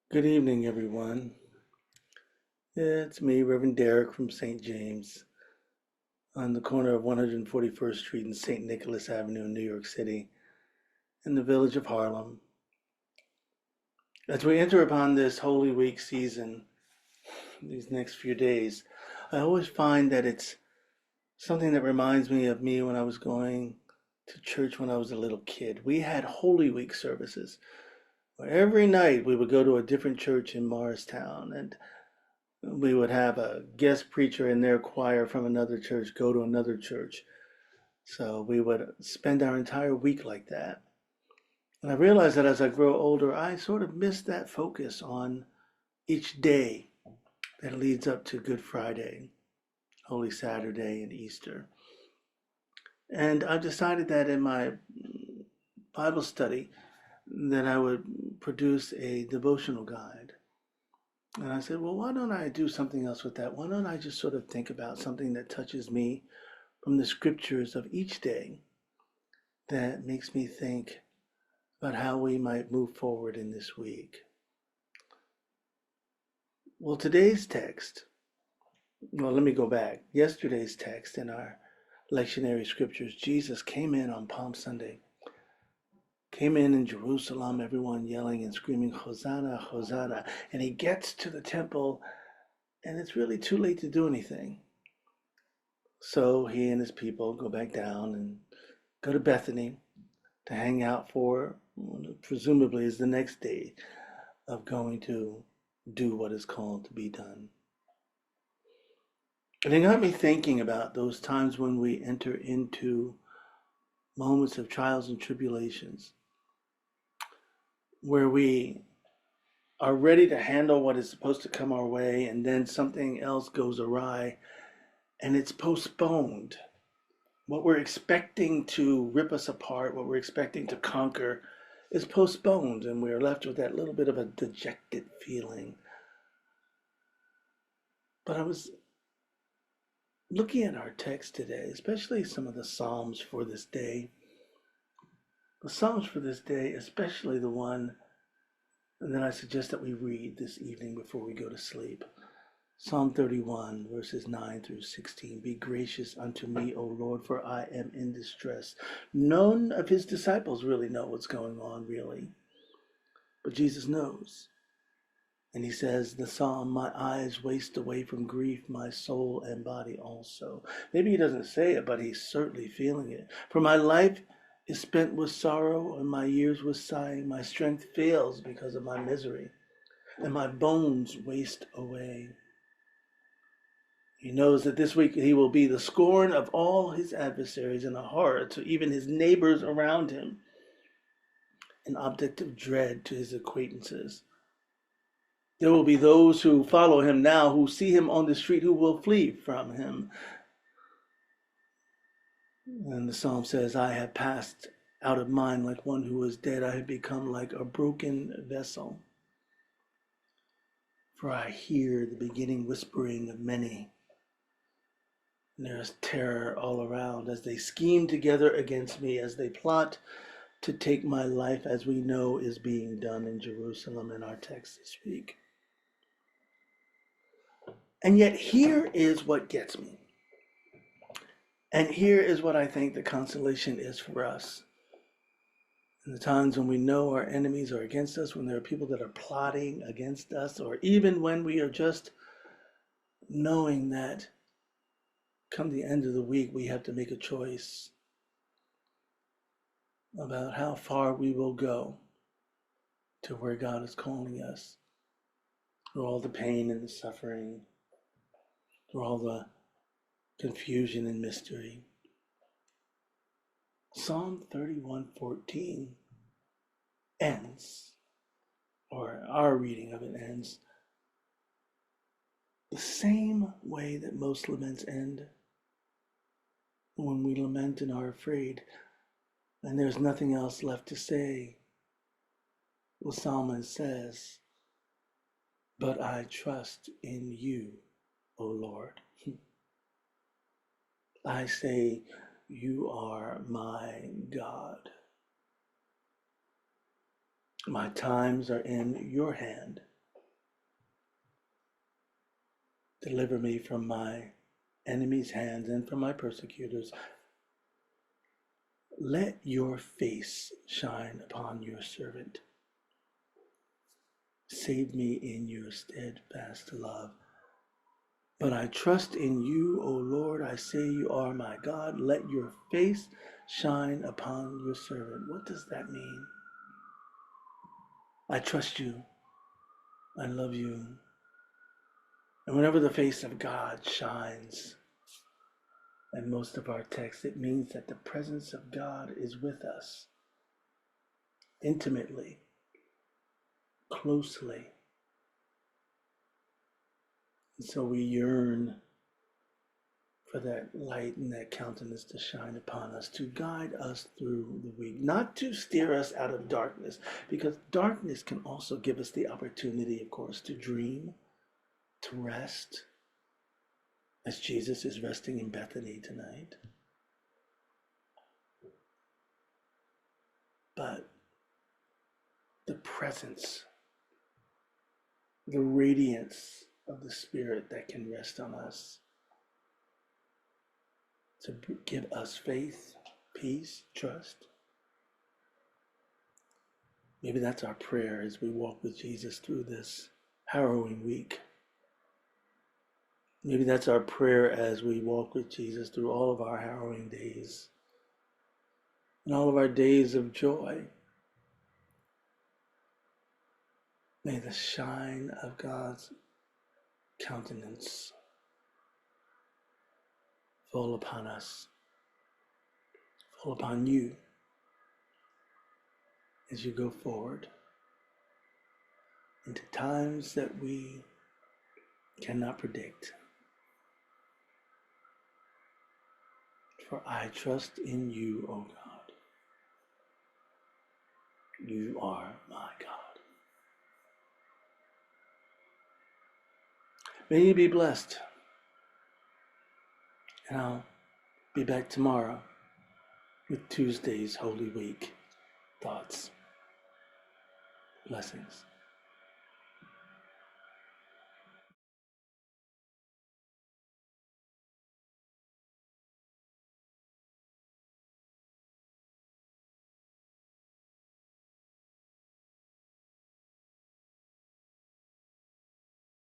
Good evening, everyone. It's me, Reverend Derrick from St. James, on the corner of 141st Street and St. Nicholas Avenue in New York City, in the village of Harlem. As we enter upon this Holy Week season, these next few days, I always find that it's something that reminds me of me when I was going to church when I was a little kid. We had Holy Week services where every night we would go to a different church in Morristown, and we would have a guest preacher in their choir from another church go to another church. So we would spend our entire week like that. And I realized that as I grow older, I sort of miss that focus on each day that leads up to Good Friday, Holy Saturday, and Easter. And I've decided that in my Bible study that I would produce a devotional guide. And I said, well, why don't I do something else with that? Why don't I just sort of think about something that touches me from the scriptures of each day that makes me think about how we might move forward in this week? Well, today's text, well, let me go back. Yesterday's text in our Lectionary Scriptures, Jesus came in on Palm Sunday, came in Jerusalem, everyone yelling and screaming, Hosanna, Hosanna. And he gets to the temple, and it's really too late to do anything. So he and his people go back down and go to Bethany to hang out for, presumably, is the next day of going to do what is called to be done. And it got me thinking about those times when we enter into moments of trials and tribulations, where we are ready to handle what is supposed to come our way, and then something else goes awry and it's postponed. What we're expecting to rip us apart, what we're expecting to conquer, is postponed, and we're left with that little bit of a dejected feeling. But I was looking at our text today, especially some of the Psalms for this day. The Psalms for this day, especially the one that I suggest that we read this evening before we go to sleep. Psalm 31, verses 9 through 16. Be gracious unto me, O Lord, for I am in distress. None of his disciples really know what's going on, really. But Jesus knows. And he says, the psalm, my eyes waste away from grief, my soul and body also. Maybe he doesn't say it, but he's certainly feeling it. For my life is spent with sorrow, and my years with sighing. My strength fails because of my misery, and my bones waste away. He knows that this week he will be the scorn of all his adversaries and a horror to even his neighbors around him, an object of dread to his acquaintances. There will be those who follow him now, who see him on the street, who will flee from him. And the psalm says, I have passed out of mind like one who is dead. I have become like a broken vessel. For I hear the beginning whispering of many. And there is terror all around as they scheme together against me, as they plot to take my life, as we know is being done in Jerusalem in our text this week. And yet here is what gets me. And here is what I think the consolation is for us. In the times when we know our enemies are against us, when there are people that are plotting against us, or even when we are just knowing that come the end of the week, we have to make a choice about how far we will go to where God is calling us, through all the pain and the suffering, through all the confusion and mystery. Psalm 31:14 ends, or our reading of it ends, the same way that most laments end. When we lament and are afraid, and there's nothing else left to say, the psalmist says, but I trust in you, O Lord. I say, you are my God. My times are in your hand. Deliver me from my enemies' hands and from my persecutors. Let your face shine upon your servant. Save me in your steadfast love. But I trust in you, O Lord. I say you are my God. Let your face shine upon your servant. What does that mean? I trust you. I love you. And whenever the face of God shines, in most of our texts, it means that the presence of God is with us intimately, closely. And so we yearn for that light and that countenance to shine upon us, to guide us through the week, not to steer us out of darkness, because darkness can also give us the opportunity, of course, to dream, to rest, as Jesus is resting in Bethany tonight. But the presence, the radiance of the Spirit that can rest on us, to give us faith, peace, trust. Maybe that's our prayer as we walk with Jesus through this harrowing week. Maybe that's our prayer as we walk with Jesus through all of our harrowing days and all of our days of joy. May the shine of God's countenance fall upon us, fall upon you as you go forward into times that we cannot predict. For I trust in you, O God. You are my God. May you be blessed. And I'll be back tomorrow with Tuesday's Holy Week thoughts. Blessings.